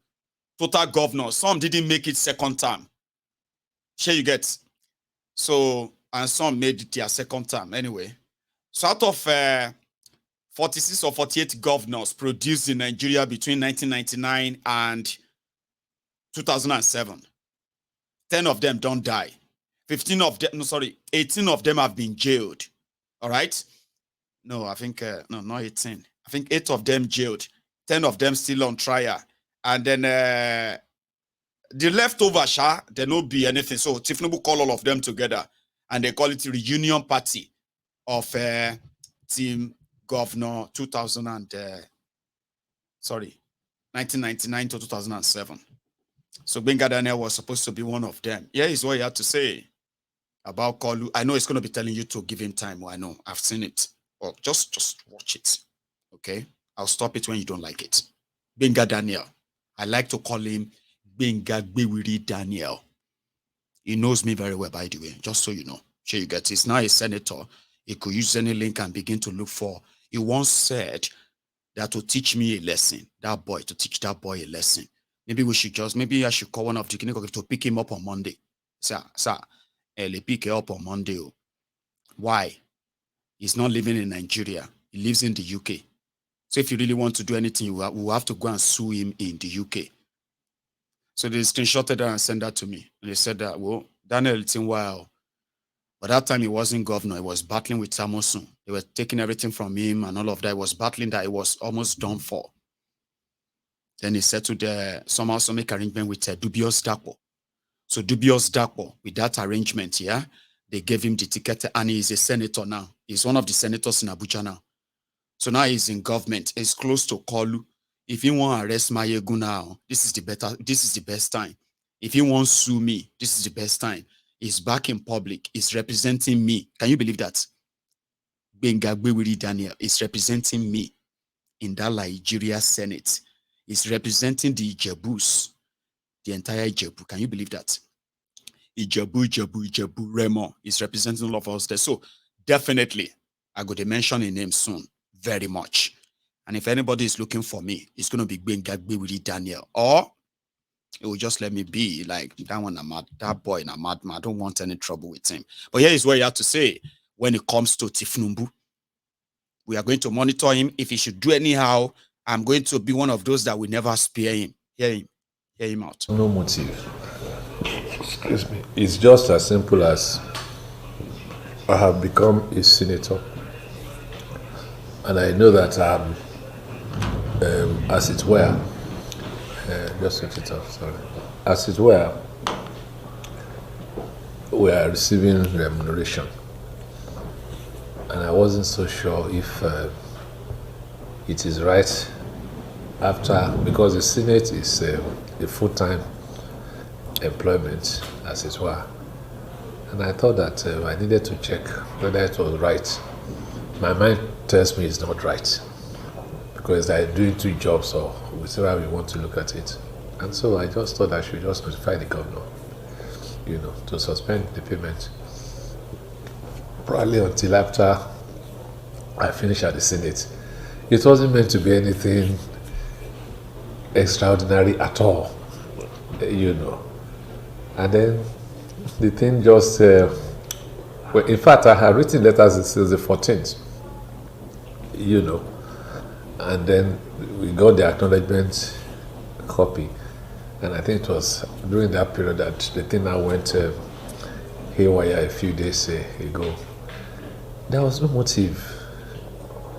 total governors. Some didn't make it second term. Sure you get. So, and some made it their second term anyway. So out of 46 or 48 governors produced in Nigeria between 1999 and 2007, 10 of them don't die. 18 of them have been jailed. All right? No, I think, no, not 18. I think 8 of them jailed. 10 of them still on trial. And then the leftover, there no be anything. So Tinubu call all of them together and they call it the reunion party of Team Governor 1999 to 2007. So Benga Daniel was supposed to be one of them. Here is what he had to say about Kolu. I know it's going to be telling you to give him time. Well, I know. I've seen it. Well, just watch it. Okay? I'll stop it when you don't like it. Benga Daniel. I like to call him Benga Gbewiri Daniel. He knows me very well, by the way, just so you know. Sure you get it. He's now a senator. He could use any link and begin to look for. He once said that to teach me a lesson, to teach that boy a lesson. Maybe I should call one of the clinical to pick him up on Monday. Sir, pick him up on Monday. Why? He's not living in Nigeria. He lives in the UK. So if you really want to do anything, you will have to go and sue him in the UK. So they screenshotted that and sent that to me. And they said that, well, Daniel Tinwao, but that time he wasn't governor. He was battling with Samosun. They were taking everything from him and all of that. He was battling that. He was almost done for. Then he settled somehow some make arrangement with Dubious Dapo. So Dubious Dapo, with that arrangement, yeah, they gave him the ticket and he's a senator now. He's one of the senators in Abuja now. So now he's in government. He's close to Kolu. If you want to arrest Mayegu now, this is the best time. If you want to sue me, this is the best time. He's back in public. He's representing me. Can you believe that? Benga Gbewiri Daniel is representing me in that Nigeria Senate. He's representing the Ijebus, the entire Ijebu. Can you believe that? Ijebu, Remo is representing all of us there. So definitely, I got to mention a name soon, very much. And if anybody is looking for me, it's going to be Benga Gbewiri Daniel. Or it will just let me be like that boy, I'm mad. I don't want any trouble with him. But here is what you have to say when it comes to Tinubu. We are going to monitor him. If he should do anyhow, I'm going to be one of those that will never spare him. Hear him out. No motive. Excuse me. It's just as simple as I have become a senator. And I know that I'm, as it were, just switch it off, sorry. As it were, we are receiving remuneration. And I wasn't so sure if it is right because the Senate is a full-time employment, as it were. And I thought that I needed to check whether it was right. My mind tells me it's not right because they're doing 2 jobs, or whichever we want to look at it. And so I just thought I should just notify the governor, to suspend the payment probably until after I finish at the Senate. It wasn't meant to be anything extraordinary at all, And then the thing just, well, in fact, I had written letters since the 14th, And then we got the acknowledgement copy. And I think it was during that period that the thing now went haywire a few days ago. There was no motive.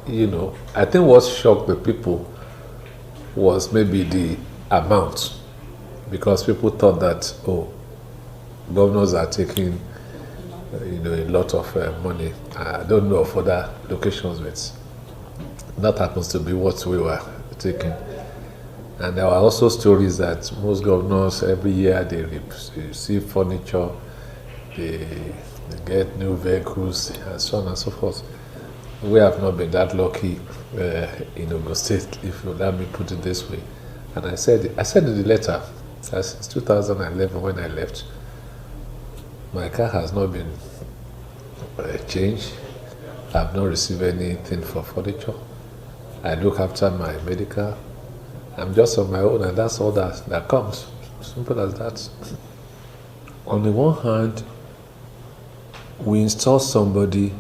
You know, I think what shocked the people was maybe the amount, because people thought that, oh, governors are taking, a lot of money. I don't know of other locations, but that happens to be what we were taking. And there were also stories that most governors every year they receive furniture, they get new vehicles, and so on and so forth. We have not been that lucky in Ogun State, if you let me put it this way. And I said in the letter that since 2011 when I left, my car has not been changed. I've not received anything for furniture. I look after my medical. I'm just on my own, and that's all that comes. Simple as that. On the one hand, we install somebody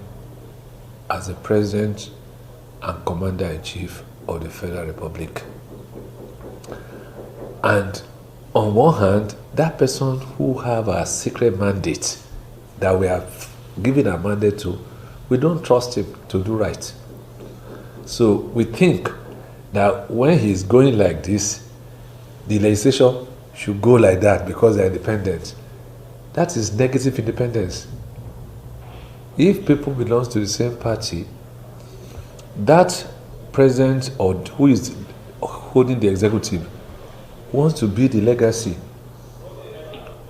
as the president and commander-in-chief of the Federal Republic. And on one hand, that person who have a secret mandate that we have given a mandate to, we don't trust him to do right. So we think that when he's going like this, the legislation should go like that because they're independent. That is negative independence. If people belong to the same party, that president or who is holding the executive wants to build the legacy.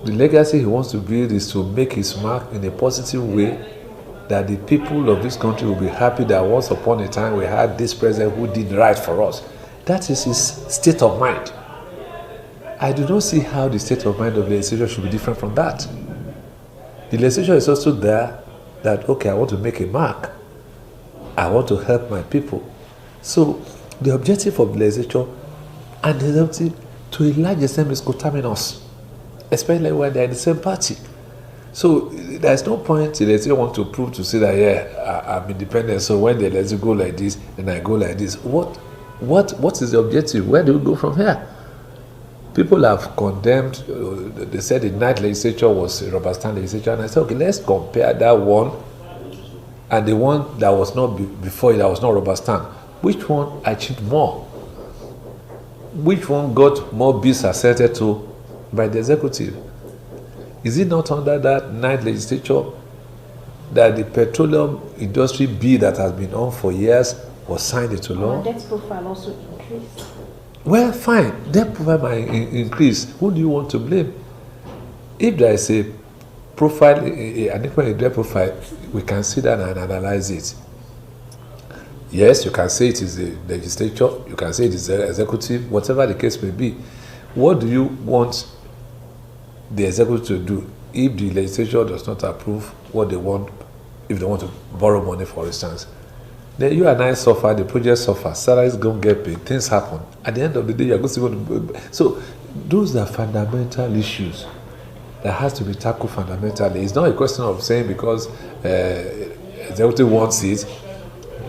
The legacy he wants to build is to make his mark in a positive way, that the people of this country will be happy that once upon a time we had this president who did right for us. That is his state of mind. I do not see how the state of mind of the legislature should be different from that. The legislature is also there that, okay, I want to make a mark. I want to help my people. So the objective of the legislature and the objective to a large extent is coterminous, especially when they're in the same party. So there's no point the legislature want to prove to say that, yeah, I'm independent, so when the legislature go like this, and I go like this. What is the objective? Where do we go from here? People have condemned, they said the night legislature was a rubber stamp legislature, and I said, okay, let's compare that one and the one that was not before it, that was not rubber stamp. Which one achieved more? Which one got more bills asserted to by the executive? Is it not under that night legislature that the petroleum industry bill that has been on for years was signed into law? Our debt profile also increased. Well, fine, debt profile might increase. Who do you want to blame? If there is a profile, an equal debt profile, we can sit down and analyze it. Yes, you can say it is the legislature, you can say it is the executive, whatever the case may be. What do you want the executive to do if the legislature does not approve what they want, if they want to borrow money, for instance? Then you and I suffer, the project suffers, salaries don't get paid, things happen. At the end of the day, you're going to. So those are fundamental issues that has to be tackled fundamentally. It's not a question of saying because executive wants it,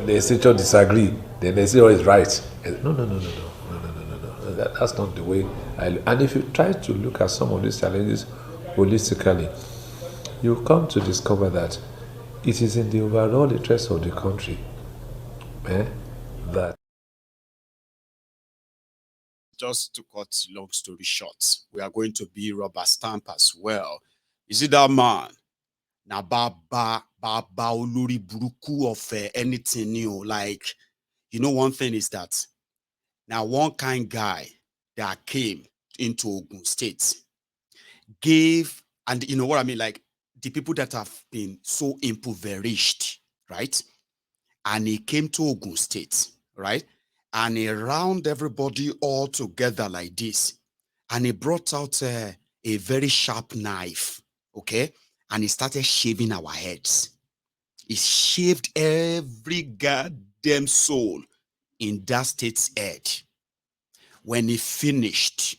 the legislature disagree, then the legislature is right. No. That's not the way. And if you try to look at some of these challenges holistically, you come to discover that it is in the overall interest of the country that. Just to cut long story short, we are going to be rubber stamp as well. You see that man? Na baba olori buruku of anything new. Like, one thing is that now one kind guy that came into Ogun State gave, and you know what I mean, like the people that have been so impoverished, right? And he came to Ogun State, right? And he round everybody all together like this. And he brought out a very sharp knife, okay? And he started shaving our heads. He shaved every goddamn soul in that state's head. When he finished,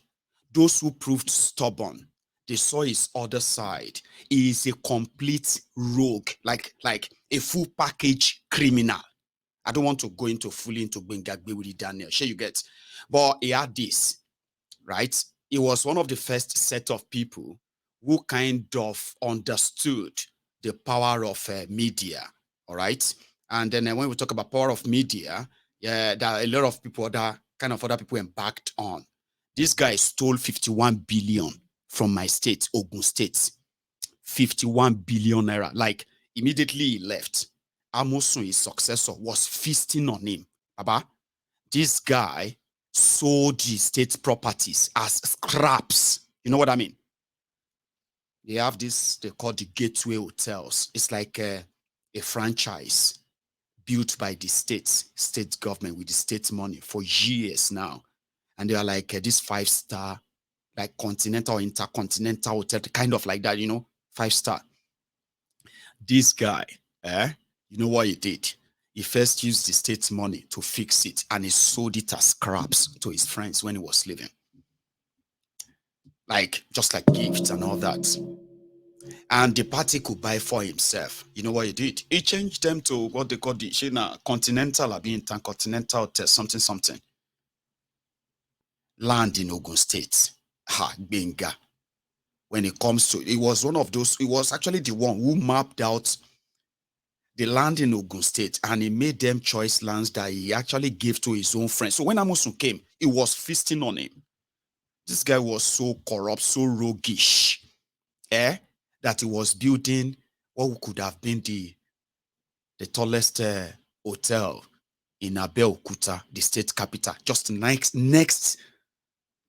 those who proved stubborn, they saw his other side. He is a complete rogue, like a full package criminal. I don't want to go fully into Bengagbe with Daniel. Sure you get. But he had this, right? he was one of the first set of people who kind of understood the power of media, all right? And then when we talk about power of media, yeah, there are a lot of people, other people embarked on. This guy stole 51 billion from my state, Ogun State. 51 billion naira. Like, immediately he left. Amosun, his successor, was feasting on him. Baba, this guy sold his state properties as scraps. You know what I mean? They have this, they call the Gateway Hotels. It's like a franchise built by the state government with the state money for years now. And they are like this 5-star, like continental, intercontinental hotel, kind of like that, 5-star. This guy, you know what he did? He first used the state's money to fix it, and he sold it as scraps to his friends when he was leaving. Like, just like gifts and all that. And the party could buy for himself. You know what he did? He changed them to what they call the continental, or intercontinental hotel, something. Land in Ogun State. Benga. When it comes to, it was one of those, it was actually the one who mapped out the land in Ogun State, and he made them choice lands that he actually gave to his own friends. So when Amosun came, he was feasting on him. This guy was so corrupt, so roguish, that he was building what could have been the tallest hotel in Abeokuta, the state capital, just next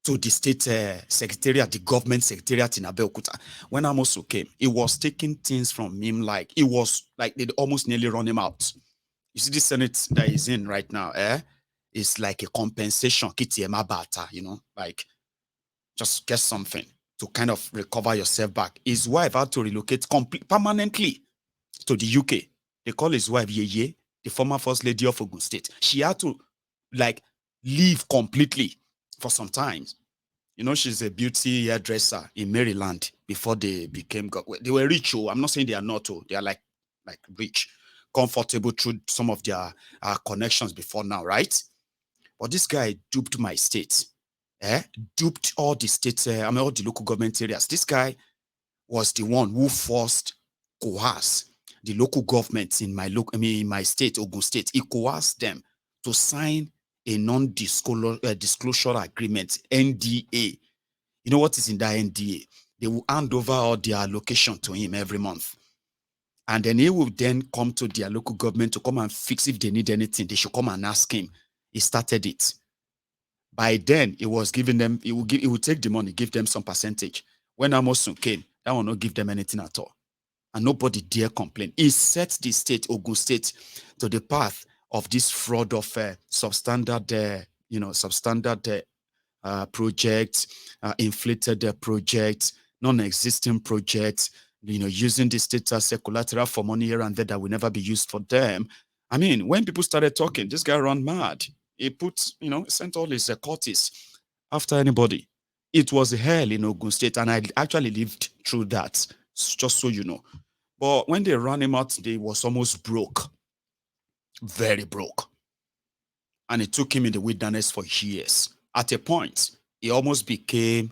to the state secretariat, the government secretariat in Abeokuta. When Amosu came, he was taking things from him like it was like they'd almost nearly run him out. You see, the Senate that he's in right now, is like a compensation, like just get something to kind of recover yourself back. His wife had to relocate permanently to the UK. They call his wife Yeye, the former first lady of Ogun State. She had to like leave completely for some time. She's a beauty hairdresser in Maryland before they became, they were rich. I'm not saying they are not, they are like rich, comfortable through some of their connections before now, right? But this guy duped my state, duped all the states, all the local government areas. This guy was the one who coerced the local governments in my state, Ogun State. He coerced them to sign a non-disclosure agreement, NDA. You know what is in that NDA? They will hand over all their allocation to him every month. And then he will then come to their local government to come and fix if they need anything. They should come and ask him. He started it. By then, he was giving them, he would take the money, give them some percentage. When Amosun came, that will not give them anything at all. And nobody dare complain. He set the state, Ogun State, to the path of this fraud of substandard projects, inflated projects, non-existing projects, using the state as a collateral for money here and there that will never be used for them. I mean, when people started talking, this guy ran mad. He sent all his courtists after anybody. It was hell in Ogun State, and I actually lived through that, just so you know. But when they ran him out, they was almost broke. Very broke. And it took him in the wilderness for years. At a point, he almost became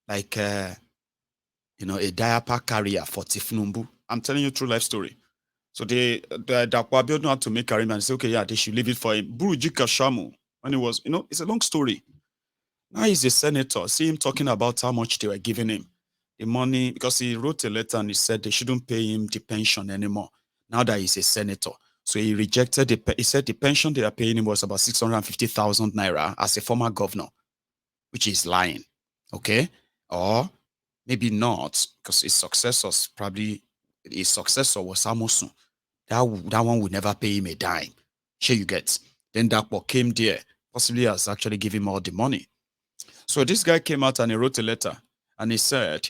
like a diaper carrier for Tinubu. I'm telling you a true life story. So the Dakwabiodun had to make arrangement and say, okay, yeah, they should leave it for him. Buruji Kashamu, when he was, it's a long story. Now he's a senator. See him talking about how much they were giving him. The money, because he wrote a letter and he said they shouldn't pay him the pension anymore. Now that he's a senator. So he rejected he said the pension they are paying him was about 650,000 naira as a former governor, which is lying. Okay? Or maybe not, because his successor was Amosun. That one would never pay him a dime. Sure you get. Then Dakpo came there, possibly has actually given him all the money. So this guy came out and he wrote a letter and he said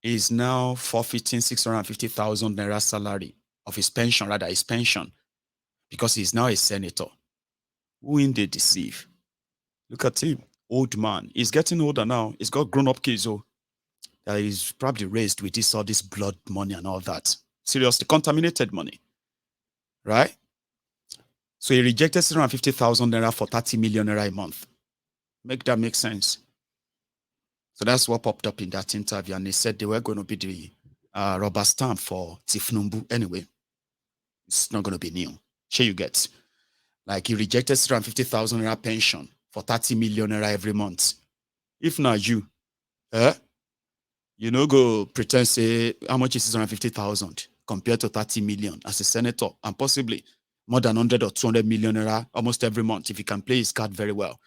he's now forfeiting 650,000 naira salary of his pension, because he's now a senator. Who they deceive? Look at him, old man. He's getting older now. He's got grown-up kids, that he's probably raised with all this blood money and all that. Seriously, contaminated money, right? So he rejected 650,000 naira for 30 million naira a month. Make that make sense? So that's what popped up in that interview. And they said they were going to be the rubber stamp for Tinubu. Anyway, it's not going to be new. Sure you get. Like he rejected 350,000 naira pension for 30 million naira every month. If not you, you know, go pretend say how much is 650,000 compared to 30 million as a senator, and possibly more than 100 or 200 million naira almost every month if he can play his card very well.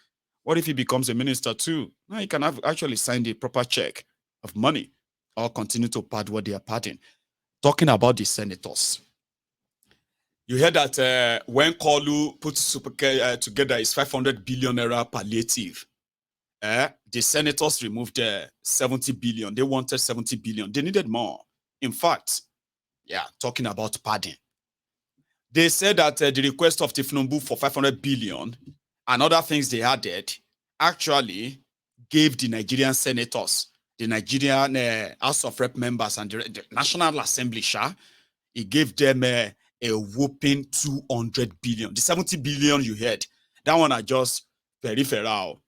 What if he becomes a minister too? Now he can have actually signed a proper check of money or continue to pad what they are padding. Talking about the senators, you heard that when Kolu puts together his 500 billion naira palliative, the senators removed 70 billion. They wanted 70 billion. They needed more. In fact, talking about padding, they said that the request of Tinubu for 500 billion and other things they added actually gave the Nigerian senators, the Nigerian House of Rep members, and the National Assembly, it gave them a whooping 200 billion. The 70 billion you heard, that one are just peripheral.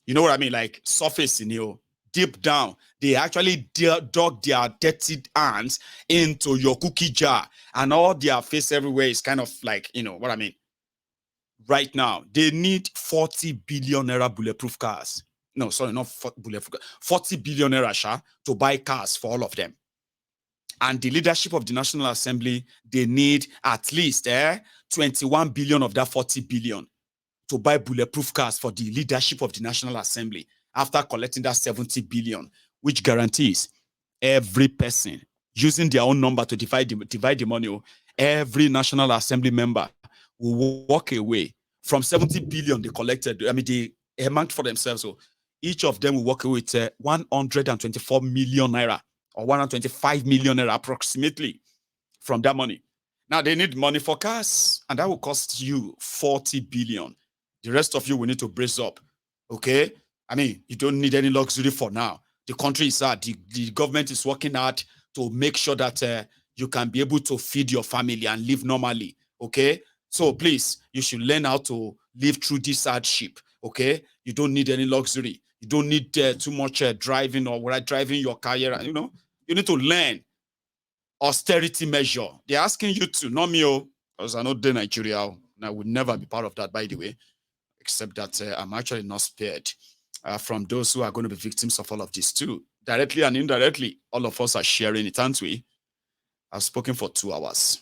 You know what I mean? Like surface, deep down, they actually dug their dirty hands into your cookie jar, and all their face everywhere is kind of like, you know what I mean? Right now, they need 40 billion naira bulletproof cars. No, sorry, not bulletproof. 40 billion naira to buy cars for all of them. And the leadership of the National Assembly, they need at least 21 billion of that 40 billion to buy bulletproof cars for the leadership of the National Assembly after collecting that 70 billion, which guarantees every person using their own number to divide the money, every National Assembly member will walk away from 70 billion they collected. I mean, they earmarked for themselves. So each of them will walk away with 124 million naira or 125 million naira approximately from that money. Now they need money for cars, and that will cost you 40 billion. The rest of you will need to brace up. Okay? I mean, you don't need any luxury for now. The country is hard. The government is working hard to make sure that you can be able to feed your family and live normally. Okay? So please, you should learn how to live through this hardship. Okay? You don't need any luxury. You don't need too much driving or driving your car. You know, you need to learn austerity measure. They're asking you to, not me, because I know the Nigeria, and I would never be part of that, by the way, except that I'm actually not spared from those who are going to be victims of all of this too. Directly and indirectly, all of us are sharing it, aren't we? I've spoken for 2 hours.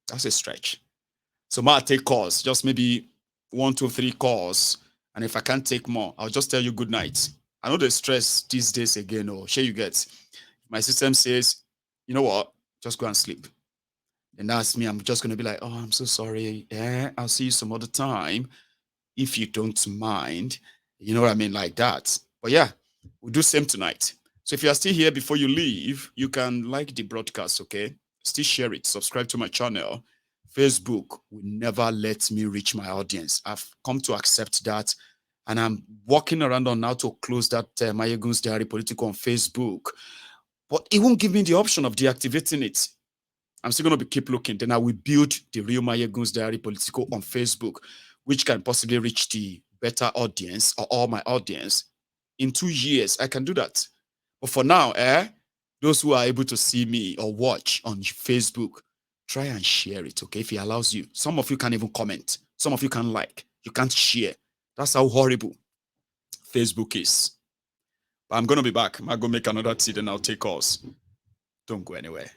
That's a stretch. So I'll take calls, just maybe 1, 2, 3 calls. And if I can't take more, I'll just tell you good night. I know the stress these days again, sure you get. My system says, you know what, just go and sleep. And that's me. I'm just going to be like, oh, I'm so sorry. Yeah, I'll see you some other time if you don't mind. You know what I mean? Like that. But yeah, we'll do same tonight. So if you are still here before you leave, you can like the broadcast, okay? Still share it. Subscribe to my channel. Facebook will never let me reach my audience. I've come to accept that. And I'm working around on how to close that Mayegun's Diary Political on Facebook. But it won't give me the option of deactivating it. I'm still going to keep looking. Then I will build the real Mayegun's Diary Political on Facebook, which can possibly reach the better audience or all my audience. In 2 years, I can do that. But for now, those who are able to see me or watch on Facebook, try and share it, okay, if it allows you. Some of you can't even comment. Some of you can't like. You can't share. That's how horrible Facebook is. But I'm going to be back. I'm going to make another tea, then I'll take calls. Don't go anywhere.